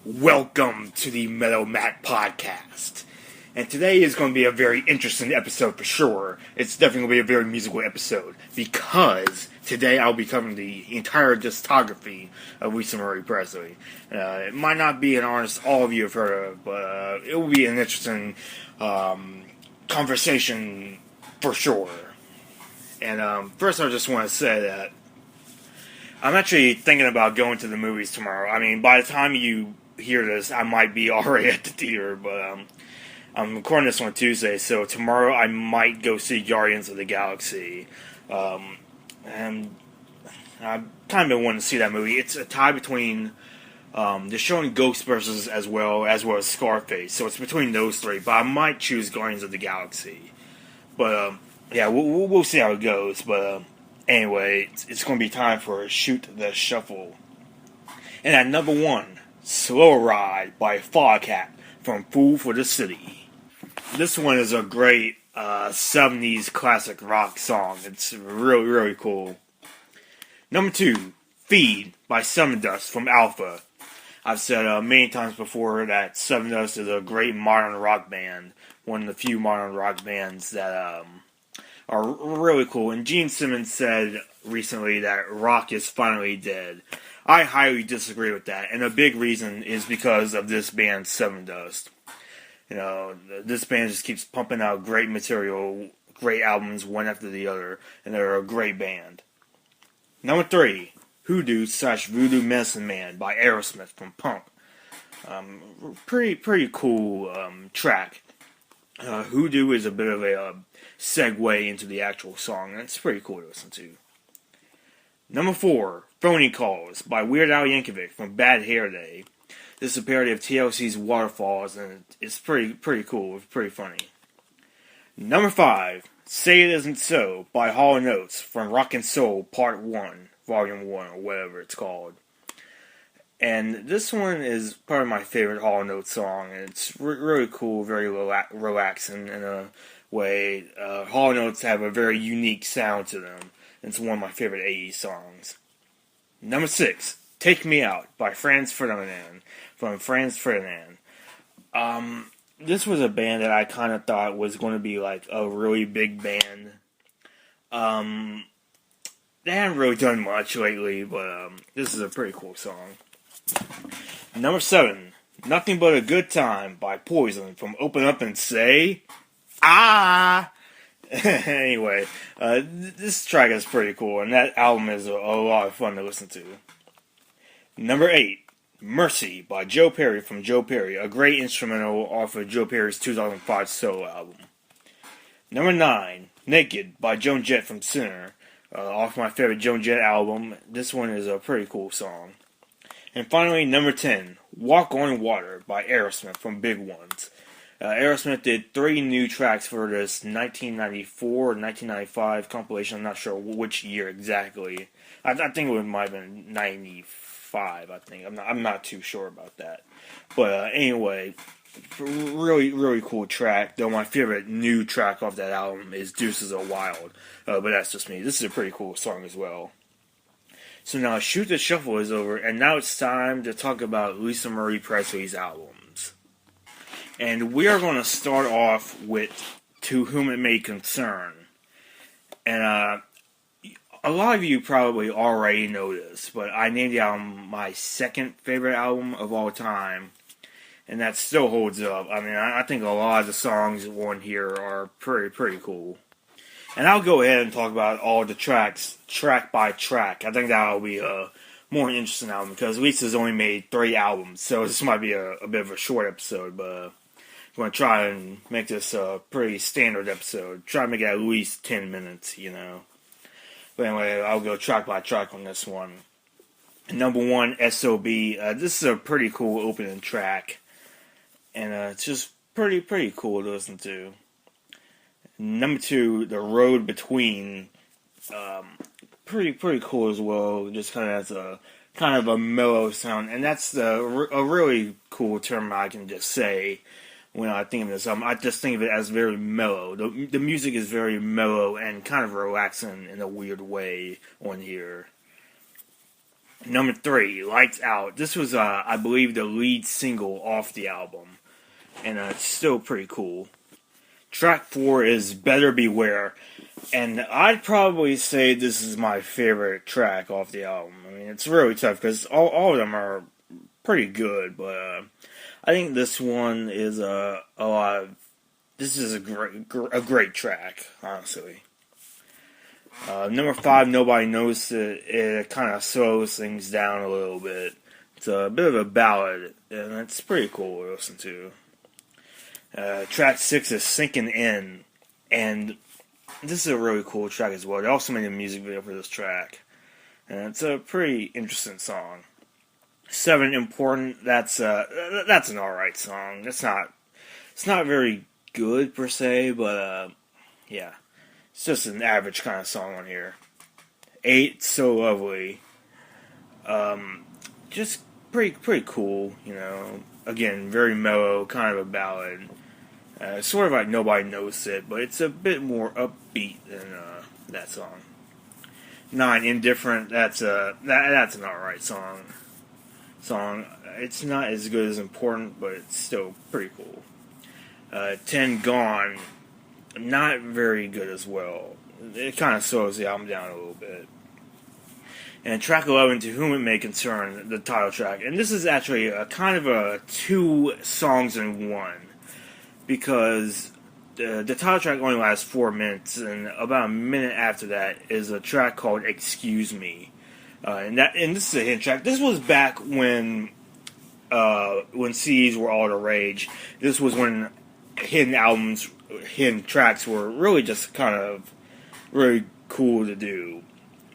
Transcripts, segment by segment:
Welcome to the Meadow Mac Podcast. And today is going to be a very interesting episode for sure. It's definitely going to be a very musical episode because today I'll be covering the entire discography of Lisa Marie Presley. It might not be an artist all of you have heard of, but it will be an interesting conversation for sure. And first I just want to say that I'm actually thinking about going to the movies tomorrow. I mean, by the time you hear this, I might be already at the theater, but I'm recording this on Tuesday, so tomorrow I might go see Guardians of the Galaxy. And I've kind of been wanting to see that movie. It's a tie between they're showing Ghostbusters as well as Scarface, so it's between those three. But I might choose Guardians of the Galaxy. But yeah, we'll see how it goes. But anyway, it's going to be time for Shoot the Shuffle. And at number one, Slow Ride by Foghat from Fool for the City. This one is a great 70s classic rock song. It's really, really cool. Number two, Feed by Seven Dust from Alpha. I've said many times before that Seven Dust is a great modern rock band. One of the few modern rock bands that are really cool. And Gene Simmons said recently that rock is finally dead. I highly disagree with that, and a big reason is because of this band, Seven Dust. You know, this band just keeps pumping out great material, great albums, one after the other, and they're a great band. Number three, Hoodoo/Voodoo Medicine Man by Aerosmith from Punk. Pretty cool track. Hoodoo is a bit of a segue into the actual song, and it's pretty cool to listen to. Number four, Phony Calls by Weird Al Yankovic from Bad Hair Day. This is a parody of TLC's Waterfalls, and it's pretty cool. It's pretty funny. Number five, Say It Isn't So by Hall & Oates from Rock and Soul Part 1, Volume 1, or whatever it's called. And this one is probably my favorite Hall & Oates song, and it's really cool, very relaxing in a way. Hall & Oates have a very unique sound to them. It's one of my favorite 80s songs. Number six, Take Me Out by Franz Ferdinand from Franz Ferdinand. This was a band that I kind of thought was going to be like a really big band. They haven't really done much lately, but this is a pretty cool song. Number seven, Nothing But a Good Time by Poison from Open Up and Say, Ah! Anyway, this track is pretty cool, and that album is a lot of fun to listen to. Number 8, Mercy by Joe Perry from Joe Perry, a great instrumental off of Joe Perry's 2005 solo album. Number 9, Naked by Joan Jett from Sinner, off my favorite Joan Jett album. This one is a pretty cool song. And finally, number 10, Walk on Water by Aerosmith from Big Ones. Aerosmith did 3 new tracks for this 1994 or 1995 compilation. I'm not sure which year exactly. I think it might have been 95, I think. I'm not too sure about that. But anyway, really cool track. Though my favorite new track off that album is Deuces Are Wild. But that's just me. This is a pretty cool song as well. So now Shoot the Shuffle is over, and now it's time to talk about Lisa Marie Presley's albums. And we are going to start off with To Whom It May Concern. And a lot of you probably already know this, but I named the album my second favorite album of all time. And that still holds up. I mean, I think a lot of the songs on here are pretty cool. And I'll go ahead and talk about all the tracks, track by track. I think that'll be a more interesting album, because Lisa's only made 3 albums, so this might be a bit of a short episode, but I'm going to try and make this a pretty standard episode. Try to make it at least 10 minutes, you know. But anyway, I'll go track by track on this one. Number 1, S.O.B. This is a pretty cool opening track, and it's just pretty cool to listen to. Number 2, The Road Between, pretty cool as well. Just kind of has a mellow sound, and that's a really cool term I can just say when I think of this album. I just think of it as very mellow. The music is very mellow and kind of relaxing in a weird way on here. Number 3, Lights Out. This was, I believe, the lead single off the album, and it's still pretty cool. Track 4 is Better Beware, and I'd probably say this is my favorite track off the album. I mean, it's really tough because all of them are pretty good, but I think this one is a lot of. This is a great track, honestly. Number 5, Nobody Knows It. It kind of slows things down a little bit. It's a bit of a ballad, and it's pretty cool to listen to. Track 6 is Sinking In, and this is a really cool track as well. They also made a music video for this track, and it's a pretty interesting song. 7, Important. That's an alright song. It's not very good per se, but yeah. It's just an average kind of song on here. 8, So Lovely. Just pretty cool, you know. Again, very mellow, kind of a ballad. Sort of like Nobody Knows It, but it's a bit more upbeat than that song. 9, Indifferent. That's an alright song. It's not as good as Important, but it's still pretty cool. 10, Gone. Not very good as well. It kind of slows the album down a little bit. And track 11, To Whom It May Concern, the title track. And this is actually a kind of a 2 songs in one, because the title track only lasts 4 minutes, and about a minute after that is a track called Excuse Me. And this is a hidden track. This was back when CDs were all the rage. This was when hidden tracks were really just kind of really cool to do.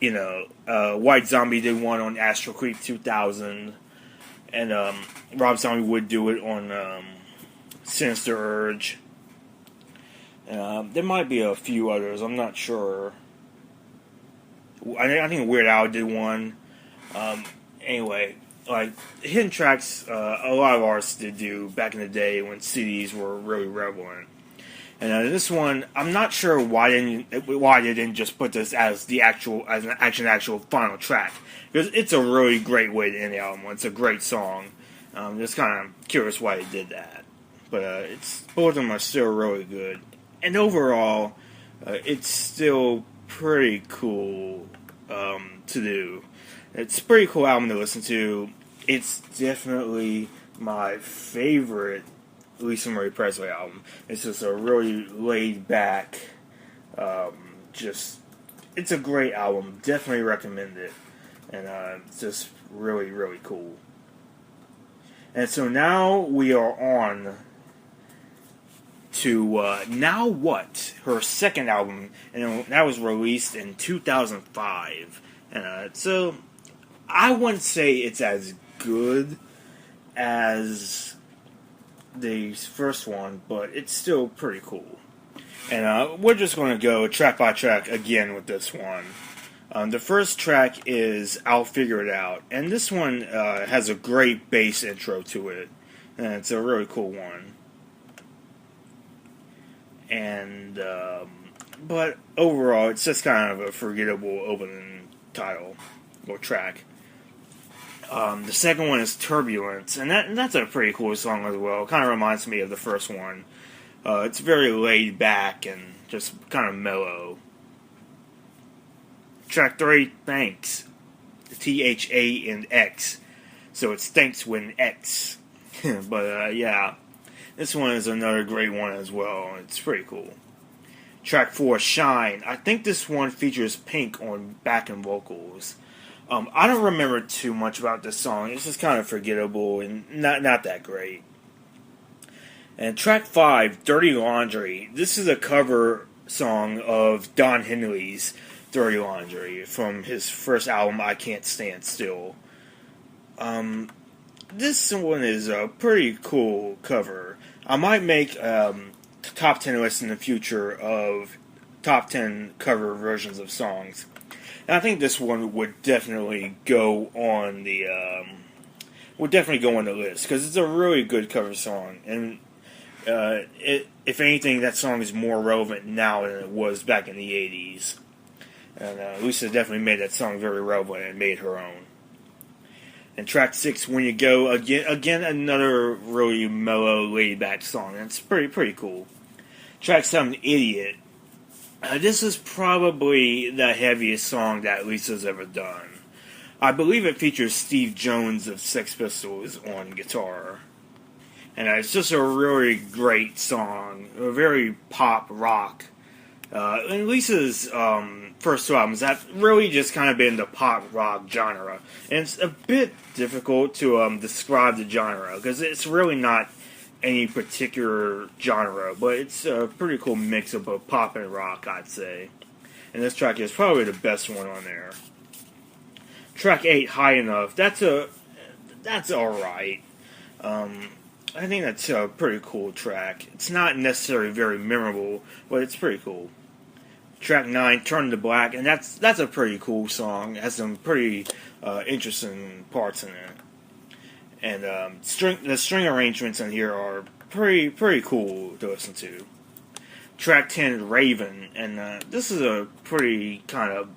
You know, White Zombie did one on Astro Creep 2000, and Rob Zombie would do it on Sinister Urge. There might be a few others, I'm not sure. I think Weird Al did one. Anyway, like, hidden tracks, a lot of artists did do back in the day when CDs were really relevant. And this one, I'm not sure why they didn't just put this as an actual final track, because it's a really great way to end the album. It's a great song. Just kind of curious why they did that, but both of them are still really good. And overall, it's still pretty cool to do. It's a pretty cool album to listen to. It's definitely my favorite Lisa Marie Presley album. It's just a really laid back, it's a great album. Definitely recommend it. And it's just really, really cool. And so now we are on to Now What, her second album, and that was released in 2005. And so I wouldn't say it's as good as the first one, but it's still pretty cool. And we're just going to go track by track again with this one. The first track is I'll Figure It Out, and this one has a great bass intro to it, and it's a really cool one. And but overall, it's just kind of a forgettable opening title or track. The second one is Turbulence, and that's a pretty cool song as well. It kind of reminds me of the first one. It's very laid back and just kind of mellow. Track 3, Thanks. T-H-A and X. So it's Thanks with an X. But yeah, this one is another great one as well. It's pretty cool. Track 4, Shine. I think this one features Pink on backing vocals. I don't remember too much about this song. It's just kind of forgettable and not that great. And track 5, Dirty Laundry. This is a cover song of Don Henley's Dirty Laundry from his first album, I Can't Stand Still. This one is a pretty cool cover. I might make top 10 lists in the future of top 10 cover versions of songs. And I think this one would definitely go on the list, because it's a really good cover song. And if anything, that song is more relevant now than it was back in the 80s. And Lisa definitely made that song very relevant and made her own. And track 6, When You Go, again another really mellow, laid-back song. It's pretty cool. Track 7, Idiot. This is probably the heaviest song that Lisa's ever done. I believe it features Steve Jones of Sex Pistols on guitar. And it's just a really great song. A very pop rock. And Lisa's first two albums have really just kind of been the pop rock genre. And it's a bit difficult to describe the genre, because it's really not any particular genre, but it's a pretty cool mix of both pop and rock, I'd say. And this track is probably the best one on there. Track 8, High Enough. That's alright. I think that's a pretty cool track. It's not necessarily very memorable, but it's pretty cool. Track 9, Turn to Black, and that's a pretty cool song. It has some pretty interesting parts in it. And the string arrangements in here are pretty cool to listen to. Track 10, Raven, and this is a pretty kind of,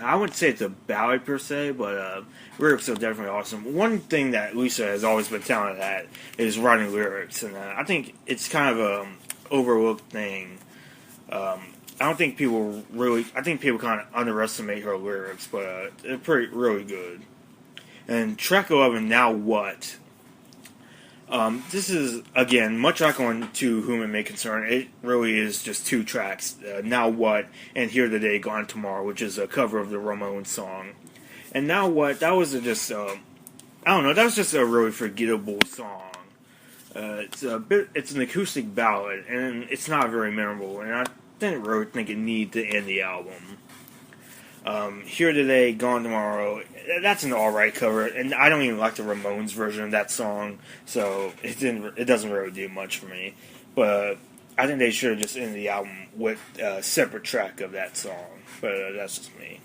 I wouldn't say it's a ballad per se, but lyrics are definitely awesome. One thing that Lisa has always been talented at is writing lyrics, and I think it's kind of an overlooked thing. I think people kind of underestimate her lyrics, but they're really good. And track 11, Now What? This is, again, much like on To Whom It May Concern, it really is just two tracks, Now What and Here Today, Gone Tomorrow, which is a cover of the Ramones song. And Now What, that was just, that was just a really forgettable song. It's an acoustic ballad, and it's not very memorable, and I didn't really think it needed to end the album. Here Today, Gone Tomorrow, that's an alright cover, and I don't even like the Ramones version of that song, so it doesn't really do much for me. But I think they should have just ended the album with a separate track of that song, but that's just me.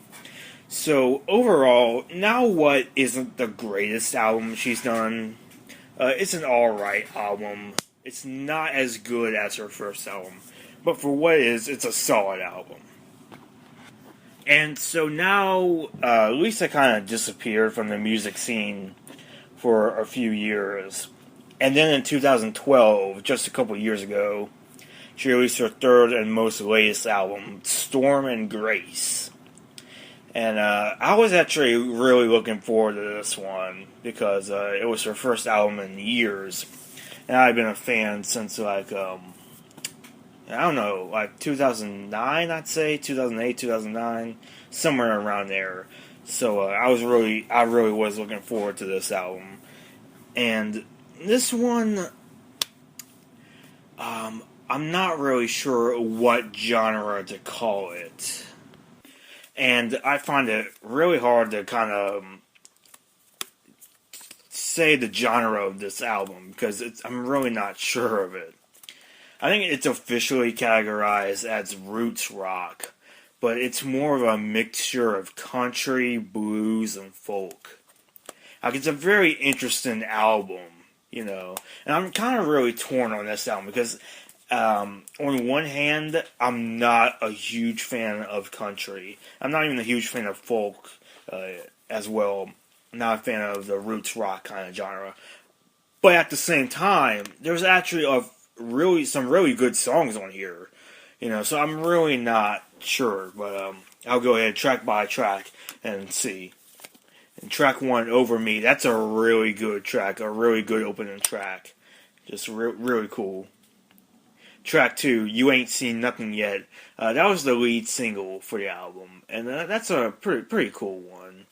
So overall, Now What isn't the greatest album she's done. It's an alright album. It's not as good as her first album, but for what it is, it's a solid album. And so now, Lisa kind of disappeared from the music scene for a few years. And then in 2012, just a couple years ago, she released her third and most latest album, Storm and Grace. And I was actually really looking forward to this one, because it was her first album in years. And I've been a fan since, like 2009, I'd say, 2008, 2009, somewhere around there. So I really was looking forward to this album. And this one, I'm not really sure what genre to call it. And I find it really hard to kind of say the genre of this album, because I'm really not sure of it. I think it's officially categorized as roots rock, but it's more of a mixture of country, blues, and folk. Like, it's a very interesting album, and I'm kind of really torn on this album, because on one hand, I'm not a huge fan of country. I'm not even a huge fan of folk as well. I'm not a fan of the roots rock kind of genre. But at the same time, there's actually some really good songs on here, so I'm really not sure, but I'll go ahead track by track and see. And track 1, Over Me, that's a really good track, a really good opening track, just really cool. Track 2, You Ain't Seen Nothing Yet, that was the lead single for the album, and that's a pretty cool one.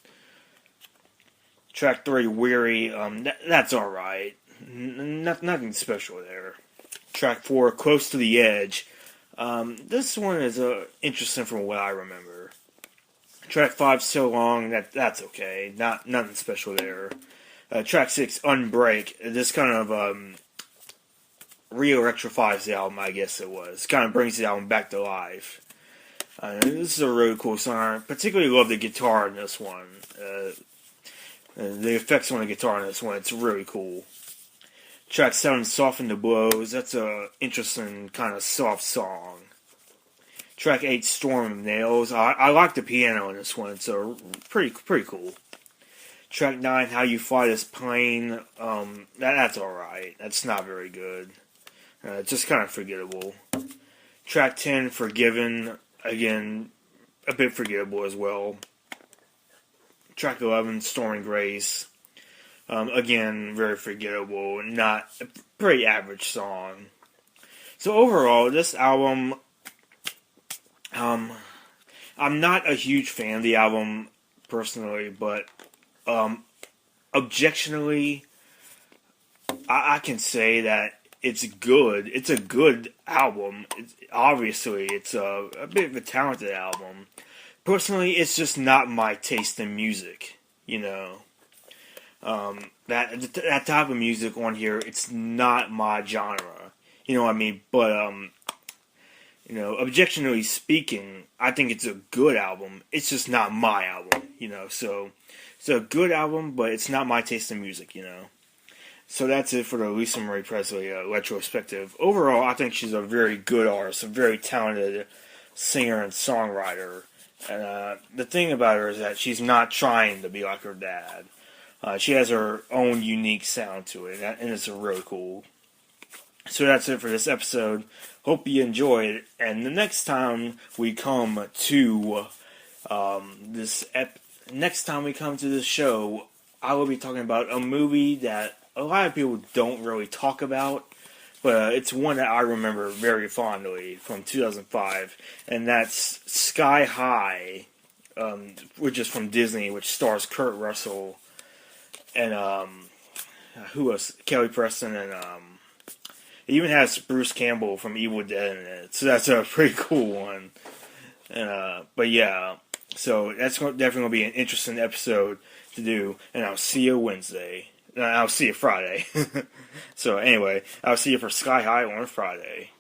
Track 3, Weary, that's alright, nothing special there. Track 4, Close to the Edge. This one is interesting from what I remember. Track 5, So Long, that's okay. Nothing special there. Track 6, Unbreak. This kind of re-electrifies the album, I guess it was. Kind of brings the album back to life. This is a really cool song. I particularly love the guitar in this one. The effects on the guitar in this one, it's really cool. Track 7, Soften the Blows. That's a interesting kind of soft song. Track 8, Storm of Nails. I like the piano in this one. It's pretty cool. Track 9, How You Fly This Plane, that's alright. That's not very good. Just kind of forgettable. Track 10, Forgiven, again, a bit forgettable as well. Track 11, Storm and Grace, again, very forgettable, not a pretty average song. So overall, this album, I'm not a huge fan of the album personally, but objectionably, I can say that it's good. It's a good album. Obviously, it's a bit of a talented album. Personally, it's just not my taste in music. You know, that type of music on here, it's not my genre. You know what I mean? But objectively speaking, I think it's a good album. It's just not my album. So it's a good album, but it's not my taste in music. So that's it for the Lisa Marie Presley retrospective. Overall, I think she's a very good artist, a very talented singer and songwriter. And the thing about her is that she's not trying to be like her dad. She has her own unique sound to it, and it's really cool. So that's it for this episode. Hope you enjoyed. And the next time we come to next time we come to this show, I will be talking about a movie that a lot of people don't really talk about, but it's one that I remember very fondly from 2005, and that's Sky High, which is from Disney, which stars Kurt Russell and who else? Kelly Preston, and it even has Bruce Campbell from Evil Dead in it. So that's a pretty cool one. And but yeah, so that's definitely going to be an interesting episode to do, and I'll see you Wednesday. I'll see you Friday. So anyway, I'll see you for Sky High on Friday.